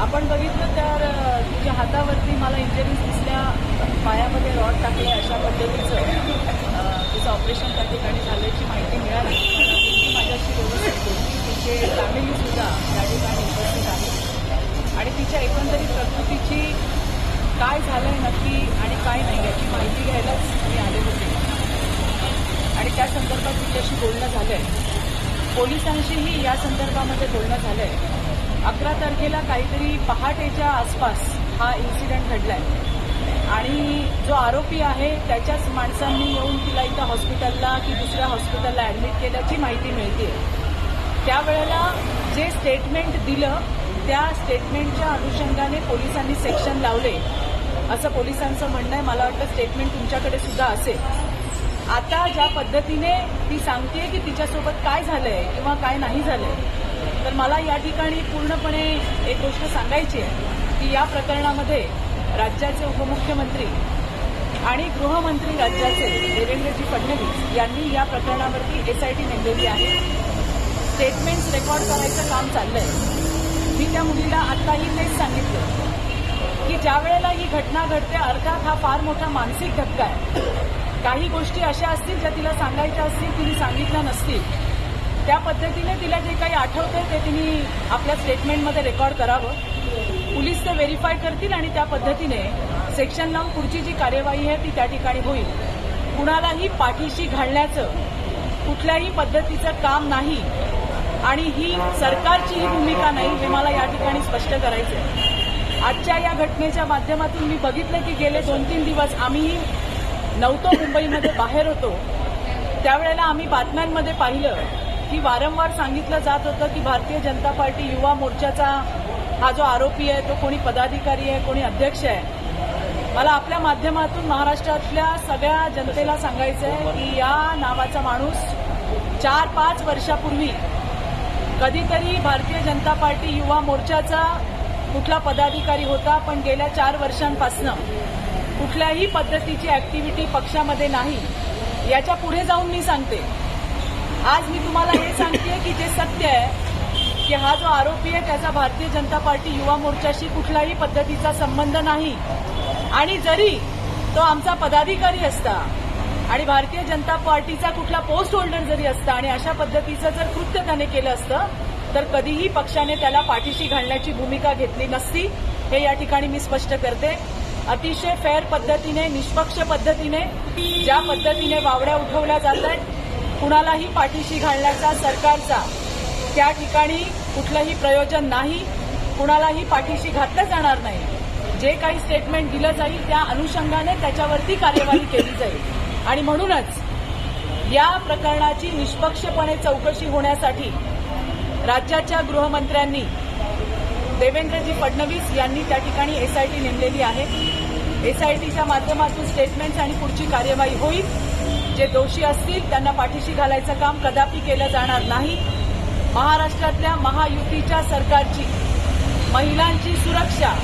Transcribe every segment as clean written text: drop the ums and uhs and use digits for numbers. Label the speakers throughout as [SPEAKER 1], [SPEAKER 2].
[SPEAKER 1] आपण बघितलं तर तुझ्या हातावरती मला इंजरीज दिसल्या, पायामध्ये रॉड टाकले, अशा पद्धतीचं तिचं ऑपरेशन त्या ठिकाणी झाल्याची माहिती मिळाली. ती माझ्याशी व्यवस्थित बोलली. तिचे फॅमिलीसुद्धा त्या ठिकाणी उपस्थित आहे आणि तिच्या एकंदरीत प्रकृतीची काय झालं आहे नक्की आणि काय नाही याची माहिती घ्यायलाच मी आले होते आणि त्या संदर्भात तिच्याशी बोलणं झालं आहे. पोलिसांशीही या संदर्भामध्ये बोलणं झालं आहे. 11 तारखेला काहीतरी पहाटेच्या आसपास हा इन्सिडेंट घडला आहे आणि जो आरोपी आहे त्याच्याच माणसांनी येऊन तिला इथं हॉस्पिटलला की दुसऱ्या हॉस्पिटलला ॲडमिट केल्याची माहिती मिळते. त्यावेळेला जे स्टेटमेंट दिलं त्या स्टेटमेंटच्या अनुषंगाने पोलिसांनी सेक्शन लावले असं पोलिसांचं म्हणणं आहे. मला वाटतं स्टेटमेंट तुमच्याकडे सुद्धा असेल. आता ज्या पद्धतीने ती सांगते की तिच्यासोबत काय झालंय किंवा काय नाही झालंय, तर मला या ठिकाणी पूर्णपणे एक गोष्ट सांगायची आहे की या प्रकरणामध्ये राज्याचे उपमुख्यमंत्री आणि गृहमंत्री राज्याचे देवेंद्रजी फडणवीस यांनी या प्रकरणावरती SIT नेमलेली आहे. स्टेटमेंट्स रेकॉर्ड करायचं काम चाललंय. मी त्या मुलीला आत्ताही तेच सांगितलं की ज्या वेळेला ही घटना घडते अर्थात हा फार मोठा मानसिक धक्का आहे. काही गोष्टी अशा असतील ज्या तिला सांगायच्या असतील तिने सांगितल्या नसतील. त्या पद्धतीने तिला जे काही आठवते ते तिने आपल्या स्टेटमेंटमध्ये रेकॉर्ड करावं. पोलीस ते व्हेरीफाय करतील आणि त्या पद्धतीने सेक्शन लावून पुढची जी कार्यवाही आहे ती त्या ठिकाणी होईल. कुणालाही पाठीशी घालण्याचं कुठल्याही पद्धतीचं काम नाही आणि ही सरकारची ही भूमिका नाही हे मला या ठिकाणी स्पष्ट करायचं आहे. आजच्या या घटनेच्या माध्यमातून मी बघितलं की गेले 2-3 दिवस आम्हीही नव्हतो मुंबईमध्ये, बाहेर होतो. त्यावेळेला आम्ही बातम्यांमध्ये पाहिलं की वारंवार सांगितलं जात होतं की भारतीय जनता पार्टी युवा मोर्चाचा हा जो आरोपी आहे तो कोणी पदाधिकारी आहे, कोणी अध्यक्ष आहे. मला आपल्या माध्यमातून महाराष्ट्रातल्या सगळ्या जनतेला सांगायचं आहे की या नावाचा माणूस 4-5 वर्षापूर्वी कधीतरी भारतीय जनता पार्टी युवा मोर्चाचा कुठला पदाधिकारी होता, पण गेल्या 4 वर्षांपासून कुठल्याही पद्धतीची ऍक्टिव्हिटी पक्षामध्ये नाही. याच्या पुढे जाऊन मी सांगते, आज मी तुम्हाला हे सांगते की जे सत्य आहे की हा जो आरोपी आहे त्याचा भारतीय जनता पार्टी युवा मोर्चाशी कुठल्याही पद्धतीचा संबंध नाही आणि जरी तो आमचा पदाधिकारी असता आणि भारतीय जनता पार्टीचा कुठला पोस्ट होल्डर जरी असता आणि अशा पद्धतीचं जर कृत्य त्याने केलं असतं तर कधीही पक्षाने त्याला पाठीशी घालण्याची भूमिका घेतली नसती. हे या ठिकाणी मी स्पष्ट करते. अतिशय फेअर पद्धतीने, निष्पक्ष पद्धतीने ज्या पद्धतीने वावड्या उठवल्या जात आहेत, कुणालाही पाठीशी घालण्याचा सरकारचा त्या ठिकाणी कुठलंही प्रयोजन नाही. कुणालाही पाठीशी घातलं जाणार नाही. जे काही स्टेटमेंट दिलं जाईल त्या अनुषंगाने त्याच्यावरती कार्यवाही केली जाईल आणि म्हणूनच या प्रकरणाची निष्पक्षपणे चौकशी होण्यासाठी राज्याच्या गृहमंत्र्यांनी देवेंद्रजी फडणवीस यांनी त्या ठिकाणी SIT नेमलेली आहे. SITच्या माध्यमातून स्टेटमेंट्स आणि पुढची कार्यवाही होईल. जे दोषी असतील त्यांना पाठीशी घालायचं काम कदापि केलं जाणार नाही. महाराष्ट्रातल्या महायुतीच्या सरकारची महिलांची सुरक्षा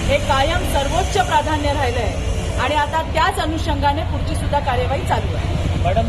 [SPEAKER 1] हे कायम सर्वोच्च प्राधान्य राहिलं आहे आणि आता त्याच अनुषंगाने पुढची सुद्धा कार्यवाही चालू आहे.
[SPEAKER 2] मॅडम